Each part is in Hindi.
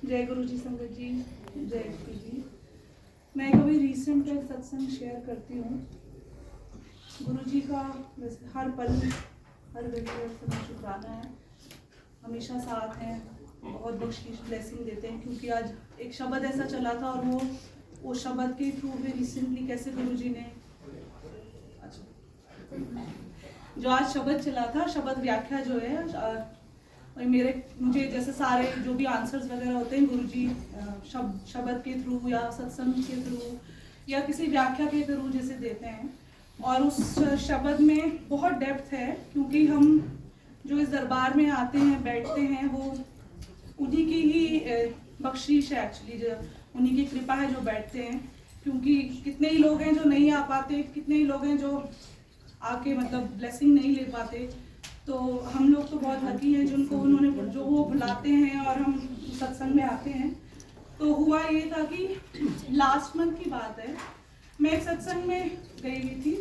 जय गुरु जी संगत जी, जय गुरु जी। मैं कभी रिसेंट एक सत्संग शेयर करती हूँ। गुरु जी का वैसे हर पल हर घड़ी समय शुक्राना है, हमेशा साथ हैं, बहुत बख्शीश ब्लेसिंग देते हैं। क्योंकि आज एक शब्द ऐसा चला था और वो शब्द के थ्रू भी रिसेंटली कैसे गुरु जी ने जो आज शब्द चला था, शब्द व्याख्या जो है मुझे जैसे सारे जो भी आंसर्स वगैरह होते हैं गुरुजी शब्द के थ्रू या सत्संग के थ्रू या किसी व्याख्या के थ्रू जैसे देते हैं। और उस शब्द में बहुत डेप्थ है, क्योंकि हम जो इस दरबार में आते हैं बैठते हैं वो उन्हीं की ही बख्शीश है एक्चुअली, जो उन्हीं की कृपा है जो बैठते हैं। क्योंकि कितने ही लोग हैं जो नहीं आ पाते, कितने ही लोग हैं जो आके मतलब ब्लेसिंग नहीं ले पाते। तो हम लोग तो बहुत लकी हैं जिनको उन्होंने जो वो बुलाते हैं और हम सत्संग में आते हैं। तो हुआ ये था कि लास्ट मंथ की बात है, मैं एक सत्संग में गई हुई थी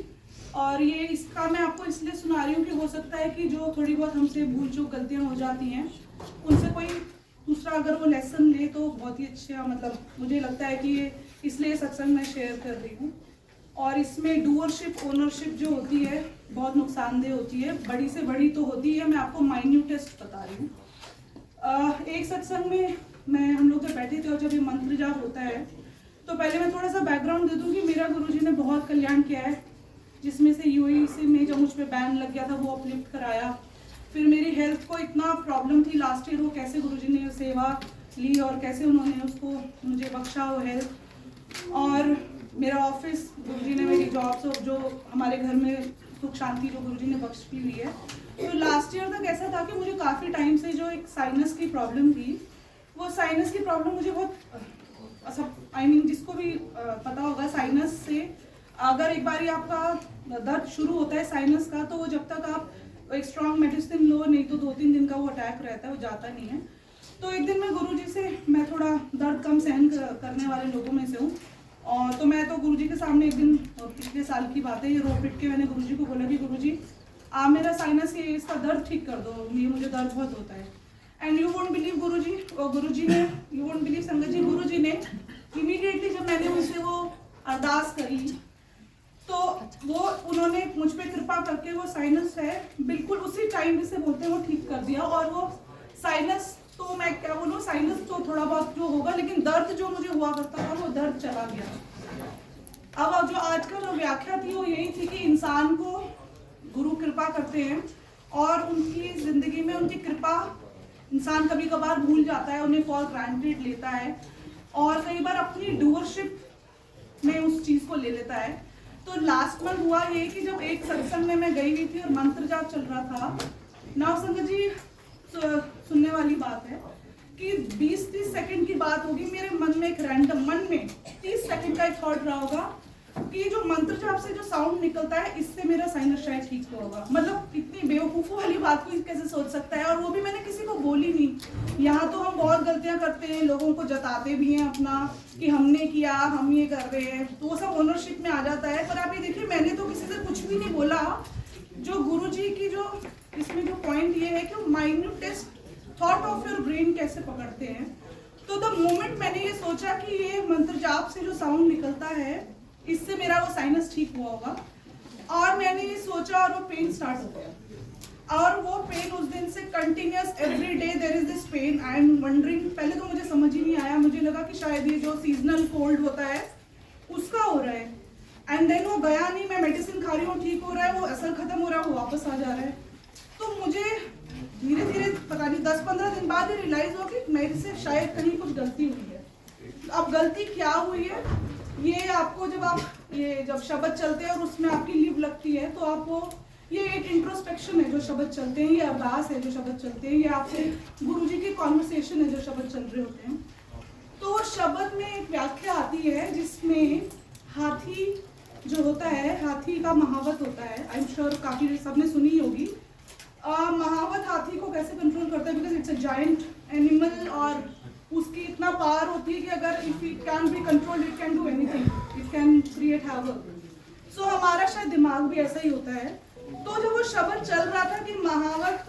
और ये इसका मैं आपको इसलिए सुना रही हूँ कि हो सकता है कि जो थोड़ी बहुत हमसे भूल चूक गलतियाँ हो जाती हैं उनसे कोई दूसरा अगर वो लेसन ले तो बहुत ही अच्छा, मतलब मुझे लगता है कि ये इसलिए सत्संग में शेयर कर रही हूँ। और इसमें डूअरशिप ओनरशिप जो होती है बहुत नुकसानदेह होती है, बड़ी से बड़ी तो होती है। मैं आपको माइन्यूटेस्ट बता रही हूँ। एक सत्संग में हम लोग जब बैठे थे और जब ये मंत्र जाप होता है तो पहले मैं थोड़ा सा बैकग्राउंड दे दूँ कि मेरा गुरुजी ने बहुत कल्याण किया है, जिसमें से यूएई से में जब मुझ पर बैन लग गया था वो अपलिफ्ट कराया। फिर मेरी हेल्थ को इतना प्रॉब्लम थी लास्ट ईयर, वो कैसे गुरुजी ने सेवा ली और कैसे उन्होंने उसको मुझे बख्शा वो हेल्थ। और मेरा ऑफिस गुरुजी ने मेरी जॉब जो हमारे घर में सुख शांति जो गुरुजी ने बख्श की हुई है। तो लास्ट ईयर तक ऐसा था कि मुझे काफ़ी टाइम से जो एक साइनस की प्रॉब्लम थी, वो साइनस की प्रॉब्लम मुझे बहुत जिसको भी पता होगा साइनस से अगर एक बार आपका दर्द शुरू होता है साइनस का, तो वो जब तक आप एक स्ट्रॉन्ग मेडिसिन लो नहीं तो 2-3 दिन का वो अटैक रहता है, वो जाता नहीं है। तो एक दिन मैं गुरुजी से, मैं थोड़ा दर्द कम सहन करने वाले लोगों में से हूँ, और तो मैं तो गुरुजी के सामने एक दिन पिछले साल की बात है, ये रो पिट के मैंने गुरुजी को बोला कि गुरुजी आप मेरा साइनस ये इसका दर्द ठीक कर दो, ये मुझे दर्द बहुत होता है। एंड यू वोंट बिलीव गुरुजी, और गुरुजी ने, यू वोंट बिलीव संगत जी, गुरुजी ने इमीडिएटली जब मैंने उनसे वो अरदास करी तो वो उन्होंने मुझ पर कृपा करके वो साइनस है बिल्कुल उसी टाइम से बोलते हैं वो ठीक कर दिया। और वो साइनस तो मैं क्या बोलूँ, साइनस तो थोड़ा बहुत जो होगा, लेकिन दर्द जो मुझे हुआ करता था वो दर्द चला गया। अब जो आज का जो व्याख्या थी वो यही थी कि इंसान को गुरु कृपा करते हैं और उनकी जिंदगी में उनकी कृपा इंसान कभी कभार भूल जाता है, उन्हें फॉर ग्रांटेड लेता है और कई बार अपनी डूअरशिप में उस चीज को ले लेता है। तो लास्ट मंथ हुआ ये कि जब एक सत्संग में मैं गई हुई थी और मंत्र जाप चल रहा था ना, संगत जी सुनने वाली बात है कि 20-30 सेकंड की बात होगी, मेरे मन में एक रैंडम मन में 30 सेकंड का एक थॉट रहा होगा कि जो मंत्र जाप से जो साउंड निकलता है इससे मेरा साइनस शायद ठीक होगा। मतलब इतनी बेवकूफ़ों वाली बात को कैसे सोच सकता है, और वो भी मैंने किसी को बोली नहीं। यहाँ तो हम बहुत गलतियाँ करते हैं, लोगों को जताते भी हैं अपना कि हमने किया, हम ये कर रहे हैं, तो वो सब ओनरशिप में आ जाता है। पर आप ये देखिए, मैंने तो किसी से कुछ भी नहीं बोला। जो गुरुजी की जो इसमें जो पॉइंट ये है कि वो minutest thought of your brain कैसे पकड़ते हैं। तो द मोमेंट मैंने ये सोचा कि ये मंत्र जाप से जो साउंड निकलता है इससे मेरा वो साइनस ठीक हुआ होगा, और मैंने ये सोचा और वो पेन स्टार्ट हो गया। और वो पेन उस दिन से continuous every day there is this pain. I am wondering, पहले तो मुझे समझ ही नहीं आया, मुझे लगा कि शायद ये जो सीजनल कोल्ड होता है उसका हो रहा है। एंड देन वो गया नहीं, मैं मेडिसिन खा रही हूँ, ठीक हो रहा है, वो असर खत्म हो रहा है, वो वापस आ जा रहा है। तो मुझे धीरे धीरे पता नहीं 10-15 दिन बाद ये रियलाइज हुआ कि मेरे से शायद कहीं कुछ गलती हुई है। अब गलती क्या हुई है ये आपको जब शब्द चलते हैं और उसमें आपकी लीव लगती है तो आपको ये एक इंट्रोस्पेक्शन है जो शब्द चलते हैं, ये अरदास है जो शब्द चलते हैं, ये आपसे गुरुजी की कॉन्वर्सेशन है जो शब्द चल रहे होते हैं। तो शब्द में एक व्याख्या आती है जिसमें हाथी जो होता है, हाथी का महावत होता है, आई एम श्योर काफी सबने सुनी होगी। महावत हाथी को कैसे कंट्रोल करता है, because it's a giant animal और उसकी इतना पावर होती है कि अगर if it can be controlled it can do anything, it can create havoc. So हमारा शायद दिमाग भी ऐसा ही होता है। तो जब वो शब्द चल रहा था कि महावत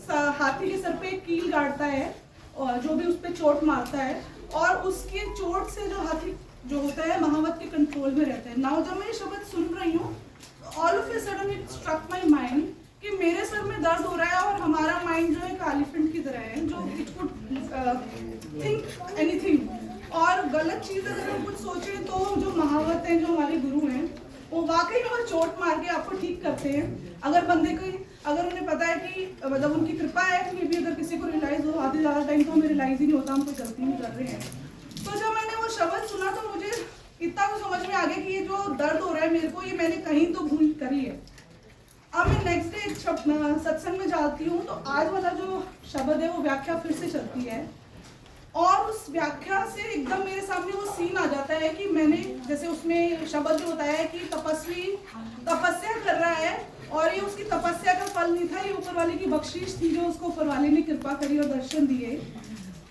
हाथी के सर पे एक कील गाड़ता है और जो भी उस पर चोट मारता है और उसकी चोट से जो हाथी जो होता है महावत के कंट्रोल में रहता है। नाउ जब मैं ये शब्द सुन रही हूँ, all of a sudden it struck my mind कि मेरे सर में दर्द हो रहा है और हमारा माइंड जो है एक एलिफेंट की तरह है जो इट कुड थिंक एनीथिंग। और गलत चीज़ अगर हम कुछ सोचें तो जो महावत हैं, जो हमारे गुरु हैं, वो वाकई में वो चोट मार के आपको ठीक करते हैं। अगर बंदे को, अगर उन्हें पता है कि मतलब उनकी कृपा है कि भी अगर किसी को रियलाइज हो, आधे ज़्यादा टाइम तो हमें रियलाइज ही नहीं होता हम कोई गलती नहीं कर रहे हैं। तो जब मैंने वो शब्द सुना तो मुझे इतना तो समझ में आ गया कि ये जो दर्द हो रहा है मेरे को, ये मैंने कहीं तो भूल करी है। अब मैं नेक्स्ट डे सत्संग में जाती हूँ तो आज वाला जो शब्द है वो व्याख्या फिर से चलती है और उस व्याख्या से एकदम मेरे सामने वो सीन आ जाता है कि मैंने जैसे उसमें शब्द जो बताया है कि तपस्वी तपस्या कर रहा है और ये उसकी तपस्या का फल नहीं था, ये ऊपर वाले की बख्शीश थी जो उसको ऊपर वाले ने कृपा करी और दर्शन दिए।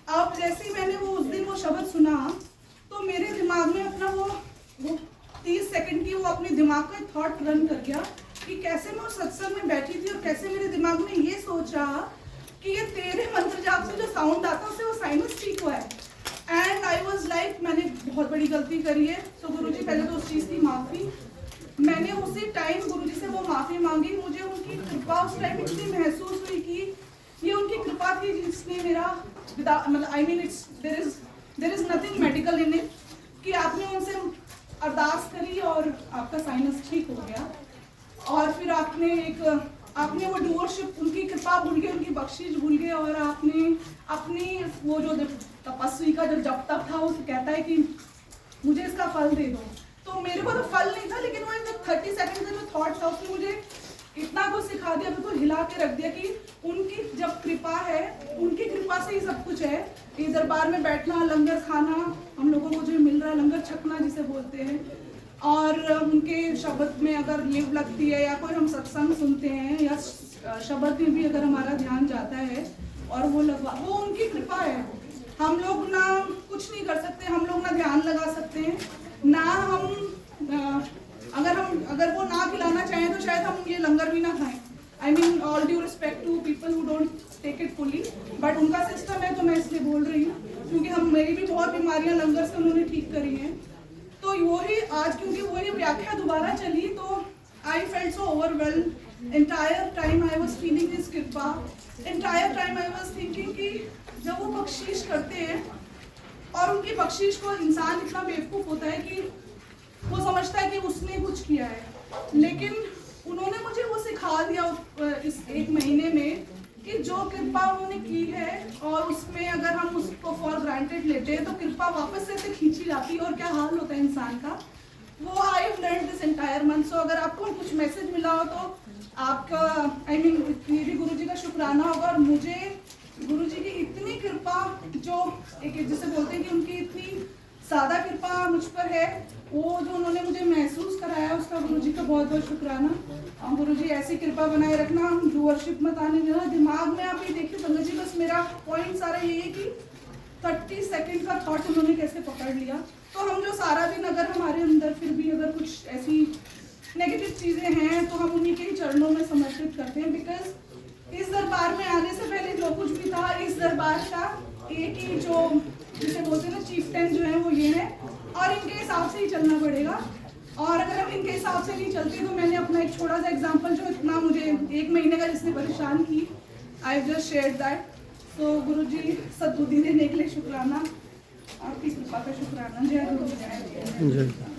अब जैसे ही मैंने वो उस दिन वो शब्द सुना तो मेरे दिमाग में अपना वो 30 सेकंड की वो अपने दिमाग का थॉट रन कर गया कि कैसे मैं उस सत्संग में बैठी थी और कैसे मेरे दिमाग में ये सोच रहा कि ये तेरे मंत्र जाप से जो साउंड आता है उससे वो साइनस ठीक हुआ है। एंड आई वाज लाइक मैंने बहुत बड़ी गलती करी है। तो गुरुजी पहले तो उस चीज़ की माफ़ी, मैंने उसी टाइम गुरुजी से वो माफ़ी मांगी। मुझे उनकी कृपा उस टाइम इतनी महसूस हुई कि ये उनकी कृपा थी जिसने मेरा मतलब I mean it's there is nothing medical in it कि आपने उनसे अरदास करी और आपका साइनस ठीक हो गया और फिर आपने वो डूअरशिप, उनकी कृपा भूल गए, उनकी बख्शीश भूल गए और आपने अपनी वो जो तपस्वी का जो जब तक था वो कहता है कि मुझे इसका फल दे दो। तो मेरे को तो फल नहीं था, लेकिन वो जो 30 सेकंड का जो थॉट था उसने मुझे इतना कुछ सिखा दिया, बिल्कुल हिला के रख दिया कि उनकी जब कृपा है, उनकी कृपा से ही सब कुछ है। ये दरबार में बैठना, लंगर खाना, हम लोगों को जो मिल रहा है, लंगर छकना जिसे बोलते हैं, और उनके शब्द में अगर लिव लगती है या कोई हम सत्संग सुनते हैं या शब्द में भी अगर हमारा ध्यान जाता है और वो उनकी कृपा है। हम लोग ना कुछ नहीं कर सकते, हम लोग ना ध्यान लगा सकते हैं, ना हम अगर वो ना खिलाना चाहें तो शायद हम ये लंगर भी ना खाएं। I mean all due respect to people who don't take it fully, but उनका सिस्टम है तो मैं इसलिए बोल रही हूँ क्योंकि मेरी भी बहुत बीमारियां लंगर से उन्होंने ठीक करी हैं। तो वही आज क्योंकि वही व्याख्या दोबारा चली तो I felt so overwhelmed. Entire time I was feeling this कृपा, entire time I was thinking कि जब वो बख्शीश करते हैं और उनकी बख्शीश को इंसान इतना बेवकूफ़ होता है कि वो समझता है कि उसने कुछ किया है, लेकिन उन्होंने मुझे वो सिखा दिया इस 1 महीने में कि जो कृपा उन्होंने की है और उसमें अगर हम उसको फॉर ग्रांटेड लेते हैं तो कृपा वापस से खींची जाती है और क्या हाल होता है इंसान का, वो I have learned this entire month. So अगर आपको कुछ मैसेज मिला हो तो आपका आई मीन ये भी गुरुजी का शुक्राना होगा। और मुझे गुरुजी की इतनी कृपा जो एक जिसे बोलते हैं कि उनकी इतनी सादा कृपा मुझ पर है, वो जो उन्होंने मुझे महसूस कराया उसका गुरुजी का बहुत बहुत शुक्राना। और गुरुजी ऐसी कृपा बनाए रखना, डूअरशिप मत आने देना दिमाग में। आप ये देखिए संगत जी, बस मेरा पॉइंट सारा ये है कि 30 सेकंड का थॉट उन्होंने कैसे पकड़ लिया। तो हम जो सारा दिन अगर हमारे अंदर फिर भी अगर कुछ ऐसी नेगेटिव चीज़ें हैं तो हम उन्हीं के ही चरणों में समर्पित करते हैं। बिकॉज इस दरबार में आने से पहले जो कुछ भी था, इस दरबार का एक ही जो जिसे बोलते हैं ना चीफ्टेन जो है वो ये है और इनके हिसाब से ही चलना पड़ेगा। और अगर हम इनके हिसाब से नहीं चलते तो मैंने अपना एक छोटा सा एग्जांपल जो इतना मुझे 1 महीने का जिसने परेशान की, आई जस्ट शेयर दैट। तो गुरुजी सद्बुद्धि देने के लिए शुक्राना, आपकी कृपा का शुक्राना। जय गुरु, जय।